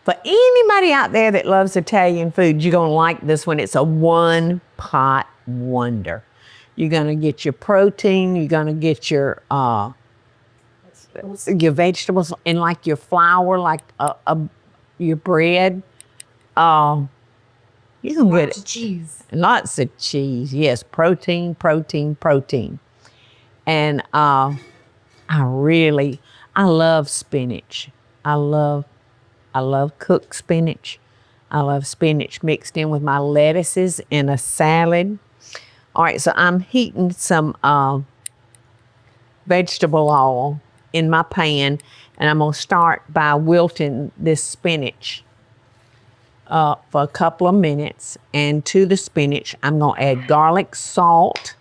For anybody out there that loves Italian food, you're going to like this one. It's a one-pot wonder. You're going to get your protein. You're going to get your vegetables and like your flour, like your bread. You can get lots of cheese. Lots of cheese. Yes, protein, protein, protein. And I love spinach. I love cooked spinach. I love spinach mixed in with my lettuces in a salad. All right, so I'm heating some vegetable oil in my pan, and I'm going to start by wilting this spinach for a couple of minutes. And to the spinach, I'm going to add garlic, salt,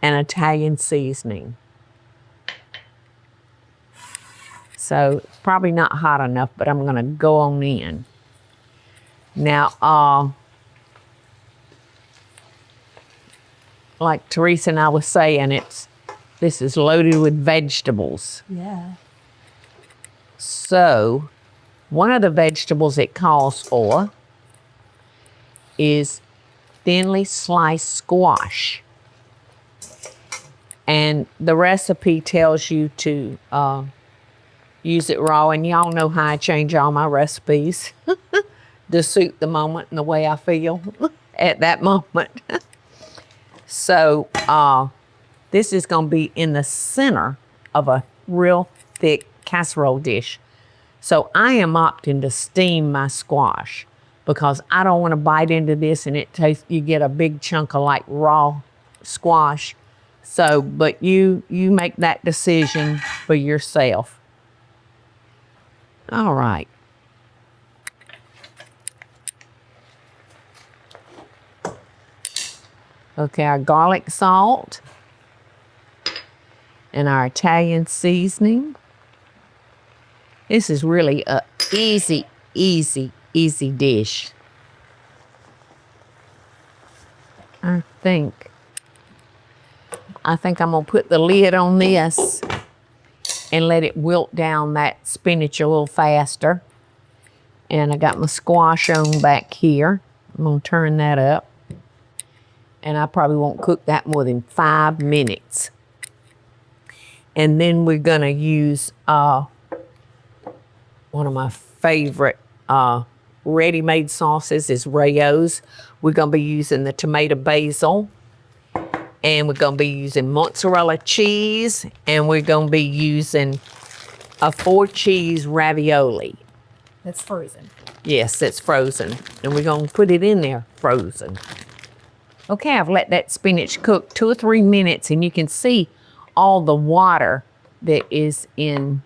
and Italian seasoning. So it's probably not hot enough, but I'm going to go on in. Now, like Teresa and I was saying, this is loaded with vegetables. Yeah. So one of the vegetables it calls for is thinly sliced squash. And the recipe tells you to use it raw, and y'all know how I change all my recipes to suit the moment and the way I feel at that moment. So this is going to be in the center of a real thick casserole dish. So I am opting to steam my squash because I don't want to bite into this and you get a big chunk of like raw squash. So, but you make that decision for yourself. All right. Okay, our garlic salt and our Italian seasoning. This is really a easy dish. I think I'm gonna put the lid on this and let it wilt down that spinach a little faster. And I got my squash on back here. I'm gonna turn that up. And I probably won't cook that more than 5 minutes. And then we're gonna use one of my favorite ready-made sauces is Rayo's. We're gonna be using the tomato basil, and we're gonna be using mozzarella cheese, and we're gonna be using a 4-cheese ravioli. That's frozen. Yes, it's frozen. And we're gonna put it in there frozen. Okay, I've let that spinach cook 2 or 3 minutes, and you can see all the water that is in,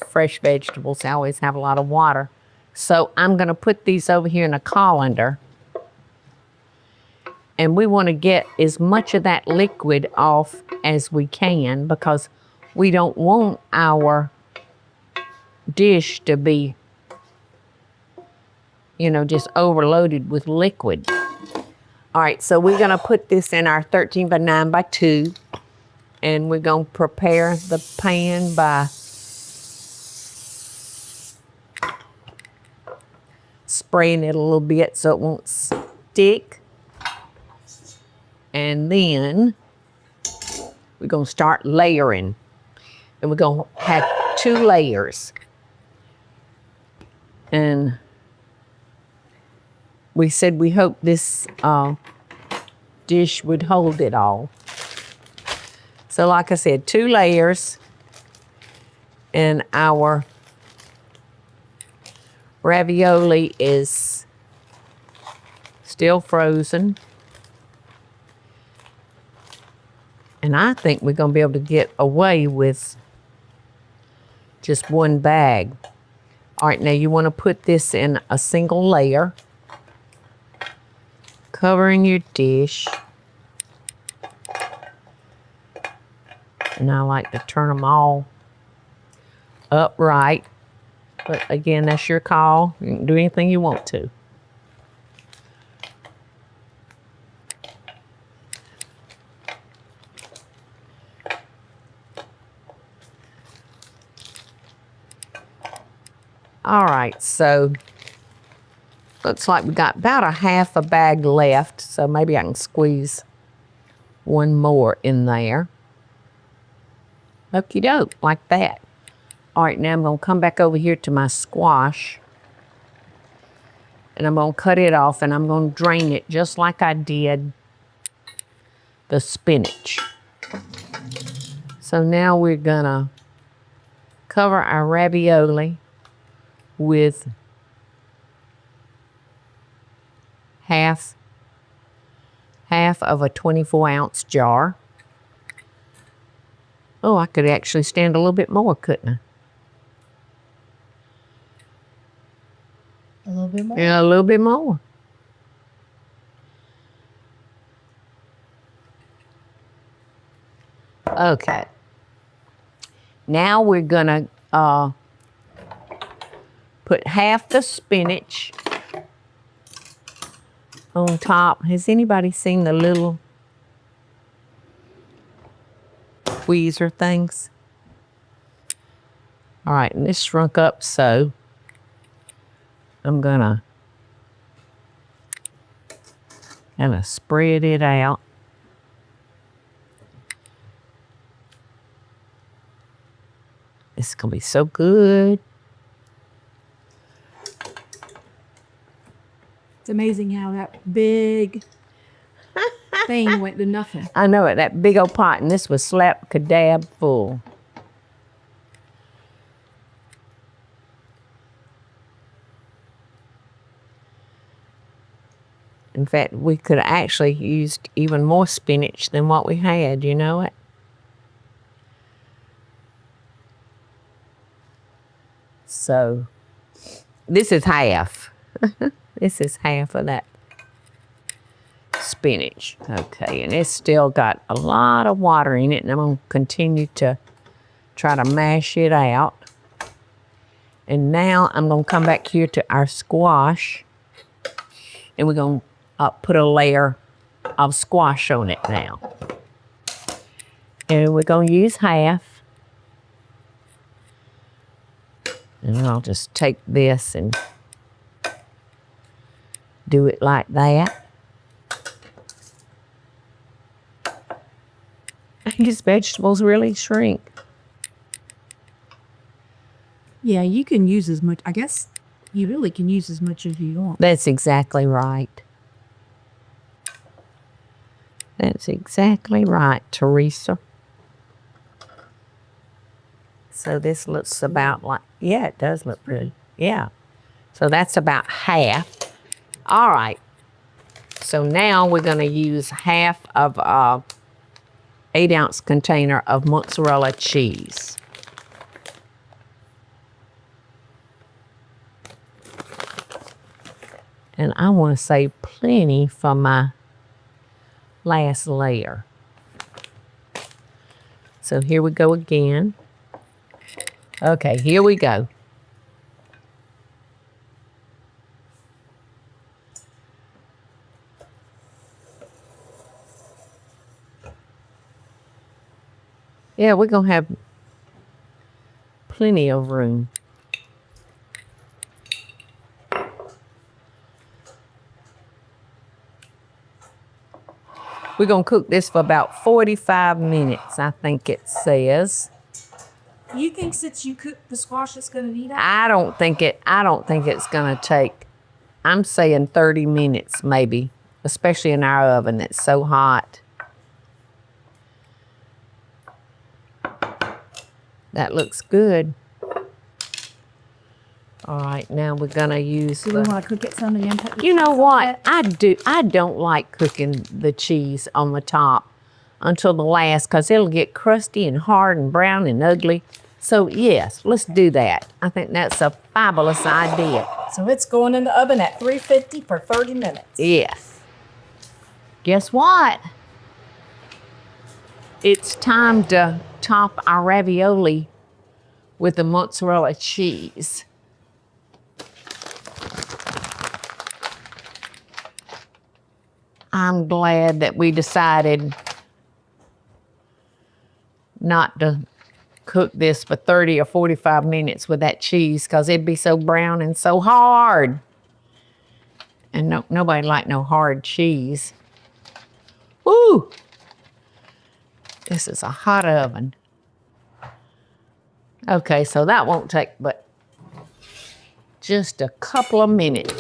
fresh vegetables. I always have a lot of water. So I'm gonna put these over here in a colander. And we wanna get as much of that liquid off as we can because we don't want our dish to be, just overloaded with liquid. All right, so we're gonna put this in our 13 by 9 by 2, and we're gonna prepare the pan by spraying it a little bit so it won't stick. And then we're gonna start layering. And we're gonna have 2 layers. And we said we hope this dish would hold it all. So like I said, 2 layers. And our ravioli is still frozen. And I think we're gonna be able to get away with just 1 bag. All right, now you wanna put this in a single layer, covering your dish. And I like to turn them all upright. But again, that's your call. You can do anything you want to. All right, so looks like we got about a half a bag left, so maybe I can squeeze one more in there. Okie doke, like that. All right, now I'm gonna come back over here to my squash, and I'm gonna cut it off, and I'm gonna drain it just like I did the spinach. So now we're gonna cover our ravioli with half of a 24-ounce jar. Oh, I could actually stand a little bit more, couldn't I? A little bit more? Yeah, a little bit more. Okay. Now we're gonna put half the spinach on top. Has anybody seen the little tweezer things? All right, and this shrunk up, so I'm gonna kind of spread it out. It's gonna be so good. It's amazing how that big thing went to nothing. I know it, that big old pot, and this was slap kadab full. In fact, we could have actually used even more spinach than what we had, you know it? So, this is half. This is half of that spinach. Okay, and it's still got a lot of water in it, and I'm going to continue to try to mash it out. And now I'm going to come back here to our squash, and we're going to put a layer of squash on it now. And we're going to use half. And I'll just take this and do it like that. These vegetables really shrink. Yeah, you can use as much. I guess you really can use as much as you want. That's exactly right. That's exactly right, Teresa. So this looks about like, yeah, it does look pretty. Yeah. So that's about half. All right. So now we're going to use half of a 8-ounce container of mozzarella cheese. And I want to save plenty for my last layer. So here we go again. Okay, here we go. Yeah, we're going to have plenty of room. We're going to cook this for about 45 minutes, I think it says. You think since you cook the squash, it's going to be that? I don't think it's going to take, I'm saying 30 minutes maybe, especially in our oven. It's so hot. That looks good. All right, now we're going to use Do we want to cook it some again? You know what? I don't like cooking the cheese on the top until the last because it'll get crusty and hard and brown and ugly. So yes, let's do that. I think that's a fabulous idea. So it's going in the oven at 350 for 30 minutes. Yes. Guess what? It's time to top our ravioli with the mozzarella cheese. I'm glad that we decided not to cook this for 30 or 45 minutes with that cheese because it'd be so brown and so hard. And nobody like no hard cheese. Woo! This is a hot oven. Okay, so that won't take but just a couple of minutes.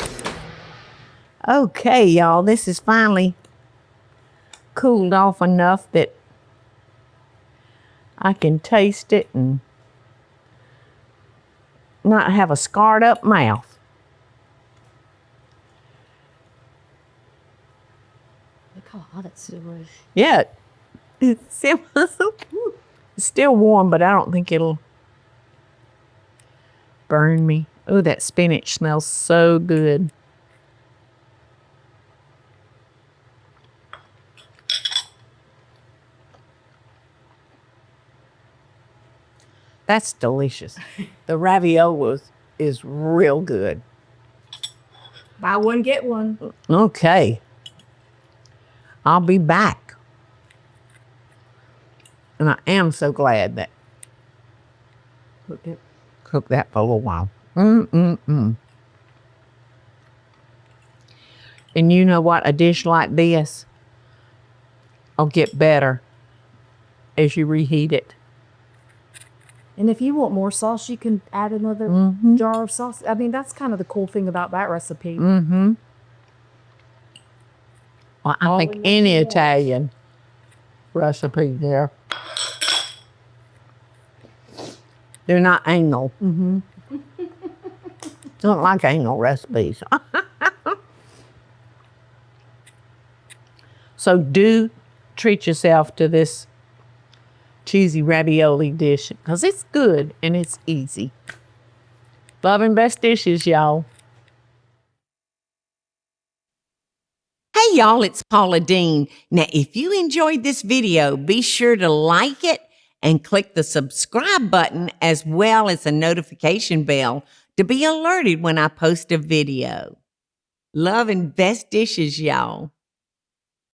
Okay, y'all, this is finally cooled off enough that I can taste it and not have a scarred up mouth. Look how hot it still is. Yeah, it's still warm, but I don't think it'll burn me. Oh, that spinach smells so good. That's delicious. The ravioli is real good. Buy one, get one. Okay. I'll be back. And I am so glad that cooked that for a little while. And you know what? A dish like this will get better as you reheat it. And if you want more sauce, you can add another jar of sauce. I mean, that's kind of the cool thing about that recipe. Well, I think any Italian recipe there. They're not anal. Don't like anal recipes. So do treat yourself to this cheesy ravioli dish because it's good and it's easy. Love and best dishes, y'all. Hey y'all, it's Paula Deen. Now, if you enjoyed this video, be sure to like it and click the subscribe button as well as the notification bell to be alerted when I post a video. Love and best dishes, y'all.